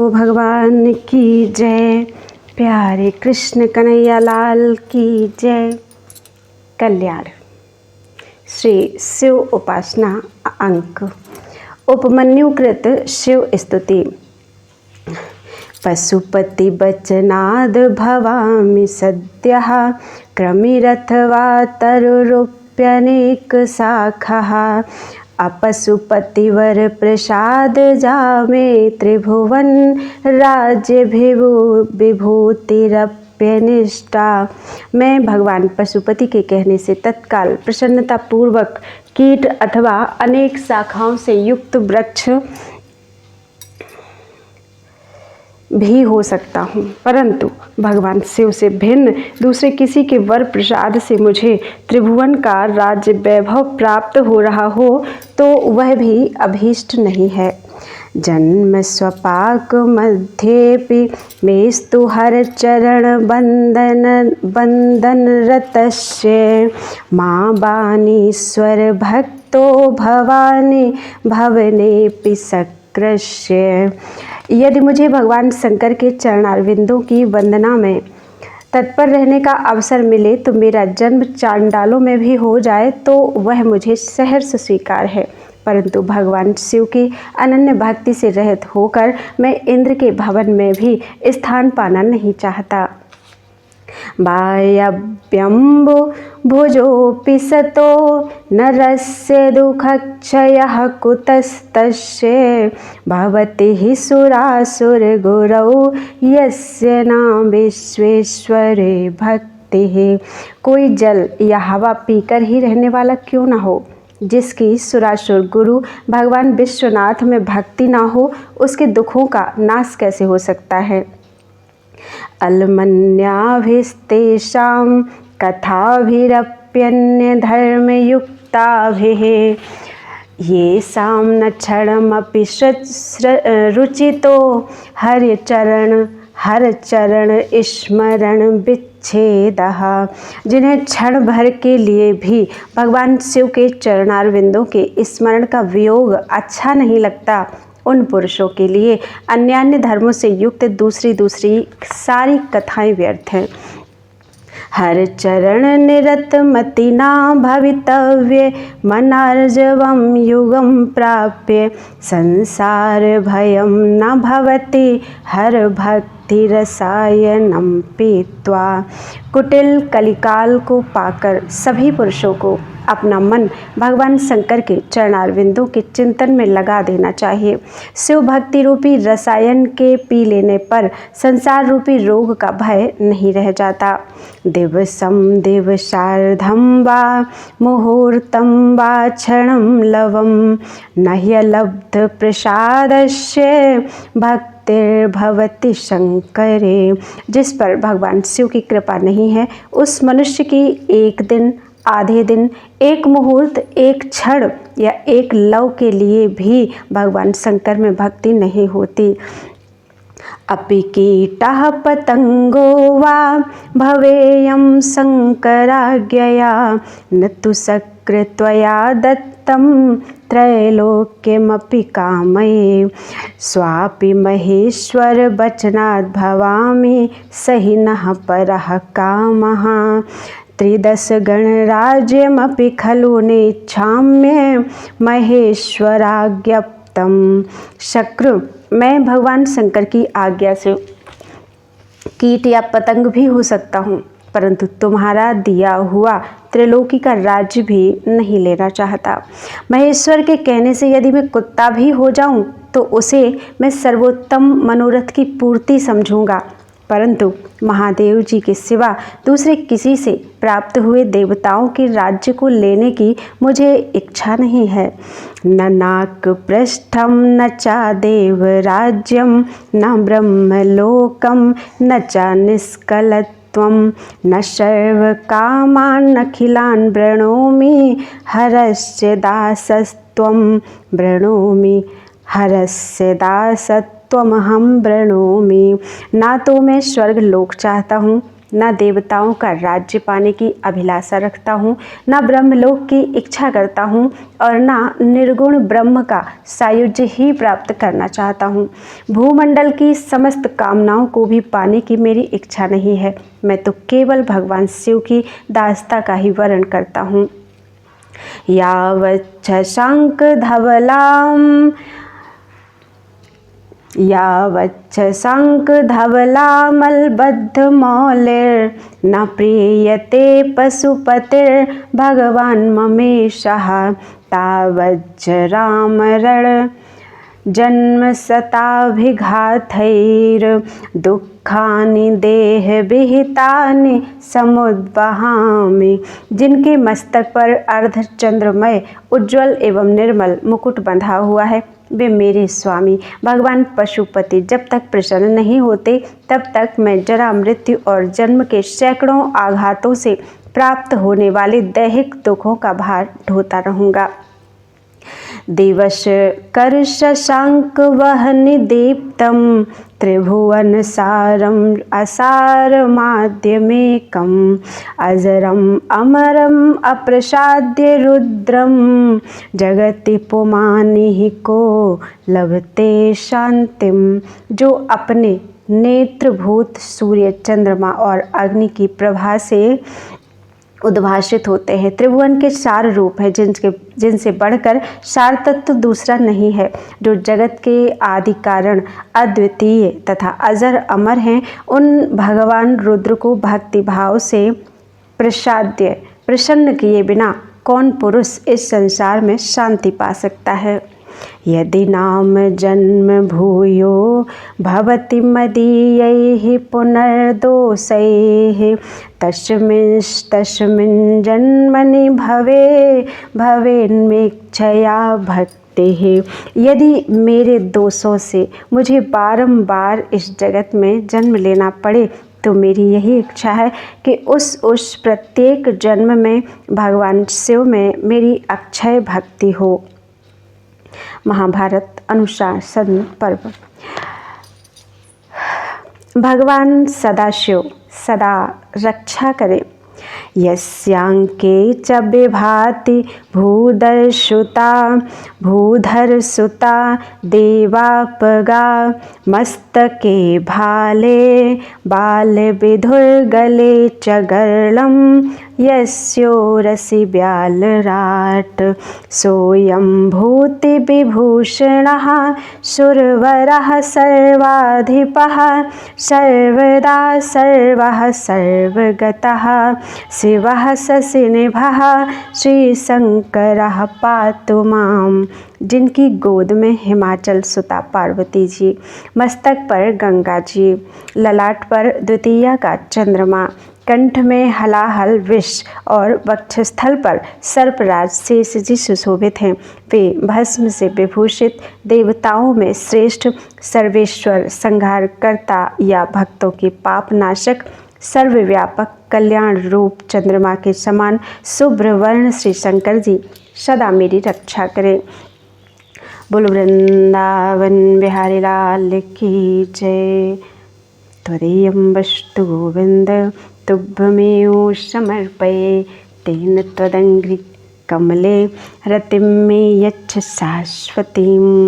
भगवान की जय। प्यारे कृष्ण कन्हैया लाल की जय। कल्याण। श्री शिव उपासना अंक। उपमन्युकृत शिव स्तुति। पशुपति बचनाद भवामि सद्यः क्रमिरथवा तरुरूप्यनेक शाखः अपशुपतिवर प्रसाद जामे त्रिभुवन राज्य विभूतिरप्यनिष्ठा। मैं भगवान पशुपति के कहने से तत्काल प्रसन्नता पूर्वक कीट अथवा अनेक शाखाओं से युक्त वृक्ष भी हो सकता हूँ, परंतु भगवान शिव से भिन्न दूसरे किसी के वर प्रसाद से मुझे त्रिभुवन का राज्य वैभव प्राप्त हो रहा हो तो वह भी अभीष्ट नहीं है। जन्म स्वपाक मध्येपि मेस्तु हर चरण बंदन रतस्य माँ बानीश्वर भक्तो भवानी भवनेपि सकृष्य। यदि मुझे भगवान शंकर के चरणारविंदों की वंदना में तत्पर रहने का अवसर मिले तो मेरा जन्म चांडालों में भी हो जाए तो वह मुझे सहर्ष स्वीकार है, परंतु भगवान शिव की अनन्य भक्ति से रहित होकर मैं इंद्र के भवन में भी स्थान पाना नहीं चाहता। बाह्यम्बु भुजोऽपि सतो नरस्य दुःखक्षयः कुतस्तस्य भवति हि सुरासुरगुरौ यस्य नाम विश्वेश्वरे भक्तिः। कोई जल या हवा पीकर ही रहने वाला क्यों न हो, जिसकी सुरासुर गुरु भगवान विश्वनाथ में भक्ति ना हो उसके दुखों का नाश कैसे हो सकता है। अलमन्याभिस्तेषां कथाभिरप्यन्य धर्मयुक्ताभिः येषां न क्षणमपि रुचितो हर चरण स्मरण विच्छेदः। जिन्हें क्षण भर के लिए भी भगवान शिव के चरणारविंदों के स्मरण का वियोग अच्छा नहीं लगता, उन पुरुषों के लिए अन्यान्य धर्मों से युक्त दूसरी सारी कथाएं व्यर्थ हैं। हर चरण निरत मतिना भवितव्य मनार्जवं युगं प्राप्य संसार भयं न भवति हर भक्ति रसायनं पीत्वा। कुटिल कलिकाल को पाकर सभी पुरुषों को अपना मन भगवान शंकर के चरणारविंदों के चिंतन में लगा देना चाहिए। शिव भक्ति रूपी रसायन के पी लेने पर संसार रूपी रोग का भय नहीं रह जाता। दिवसं दिवसार्धं वा मुहूर्तं वा क्षणं लवं नह्यलब्ध प्रसादस्य भक्तिर्भवति शंकरे। जिस पर भगवान शिव की कृपा नहीं है उस मनुष्य की एक दिन, आधे दिन, एक मुहूर्त, एक क्षण या एक लव के लिए भी भगवान शंकर में भक्ति नहीं होती। अपि कीटः पतंगो वा भवेयं शंकराज्ञया न तु सकृत्वया दत्तं त्रैलोक्यमपि कामये। स्वापि महेश्वर वचनाद् भवामि सहिनः परः कामः त्रिदश गणराज्यमपि खलु नेच्छाम्य महेश्वराज्ञप्तं। शक्रु, मैं भगवान शंकर की आज्ञा से कीट या पतंग भी हो सकता हूँ, परंतु तुम्हारा दिया हुआ त्रिलोकी का राज्य भी नहीं लेना चाहता। महेश्वर के कहने से यदि मैं कुत्ता भी हो जाऊं तो उसे मैं सर्वोत्तम मनोरथ की पूर्ति समझूंगा, परंतु महादेव जी के सिवा दूसरे किसी से प्राप्त हुए देवताओं के राज्य को लेने की मुझे इच्छा नहीं है। न नाक पृष्ठम न चा देव राज्यम न ब्रह्मलोकम न चा निष्कलत्वम न सर्व कामान अखिलान वृणोमि हरस्य दासस्त्वं वृणोमि हरस्य दासत्वमहं वृणोमि। ना तो मैं स्वर्ग लोक चाहता हूँ न देवताओं का राज्य पाने की अभिलाषा रखता हूँ, न ब्रह्मलोक की इच्छा करता हूँ और न निर्गुण ब्रह्म का सायुज्य ही प्राप्त करना चाहता हूँ। भूमंडल की समस्त कामनाओं को भी पाने की मेरी इच्छा नहीं है। मैं तो केवल भगवान शिव की दासता का ही वर्ण करता हूँ। यावच्च शंख धवलाम यावच्च शंख धवलामलबद्ध मौलिर न प्रीयते पशुपतिर भगवान ममेशः तावज्ज रामरण जन्म शताभिघातैर दुःखानि देह विहितानि समुद्वहामि। जिनके मस्तक पर अर्धचंद्रमय उज्ज्वल एवं निर्मल मुकुट बंधा हुआ है, वे मेरे स्वामी भगवान पशुपति जब तक प्रसन्न नहीं होते तब तक मैं जरा मृत्यु और जन्म के सैकड़ों आघातों से प्राप्त होने वाले दैहिक दुखों का भार ढोता रहूँगा। दिवस कर शशांक वहनि दीप्तम त्रिभुवन सारम असार माध्यमेकम अजरम अमरम अप्रसाद्य रुद्रम जगति पुमानि को लभते शांतिम। जो अपने नेत्रभूत सूर्य, चंद्रमा और अग्नि की प्रभा से उद्भाषित होते हैं, त्रिभुवन के सार रूप है, जिनसे बढ़कर सार तत्व दूसरा नहीं है, जो जगत के आदि कारण अद्वितीय तथा अजर अमर हैं, उन भगवान रुद्र को भक्ति भाव से प्रसन्न किए बिना कौन पुरुष इस संसार में शांति पा सकता है। यदि नाम जन्म भूयो भवति मदीयैः पुनर्दोषैः तस्मिन् जन्मनि भवेन्मेच्छया भक्तिः। यदि मेरे दोषों से मुझे बारंबार इस जगत में जन्म लेना पड़े तो मेरी यही इच्छा है कि उस प्रत्येक जन्म में भगवान शिव में मेरी अक्षय भक्ति हो। महाभारत अनुशासन पर्व। भगवान सदाशिव सदा रक्षा करे। यस्यांके च विभाति भूधरसुता देवापगा मस्तके भाले बालविधुर्गले च गर्लं यस्योरसि व्यालराट् सोऽयं भूतिविभूषणः सुरवरः सर्वाधिपः सर्वदा सर्वः सर्वगतः शिवः शशिनिभः श्रीशंकरः पातु माम्। जिनकी गोद में हिमाचल सुता पार्वती जी, मस्तक पर गंगा जी, ललाट पर द्वितीया का चंद्रमा, कंठ में हलाहल विष और वक्षस्थल पर सर्पराज शेष जी सुशोभित हैं, वे भस्म से विभूषित देवताओं में श्रेष्ठ सर्वेश्वर, संहारकर्ता या भक्तों के पाप नाशक, सर्वव्यापक, कल्याण रूप चंद्रमा के समान शुभ्र वर्ण श्री शंकर जी सदा मेरी रक्षा करें। बोलो वृंदावन बिहारी लाल की जय। त्वदीयं वस्तु गोविंद तुभ्यमेव समर्पये तेन त्वदङ्घ्रि कमले रतिं मे यच्छ शाश्वतीम्।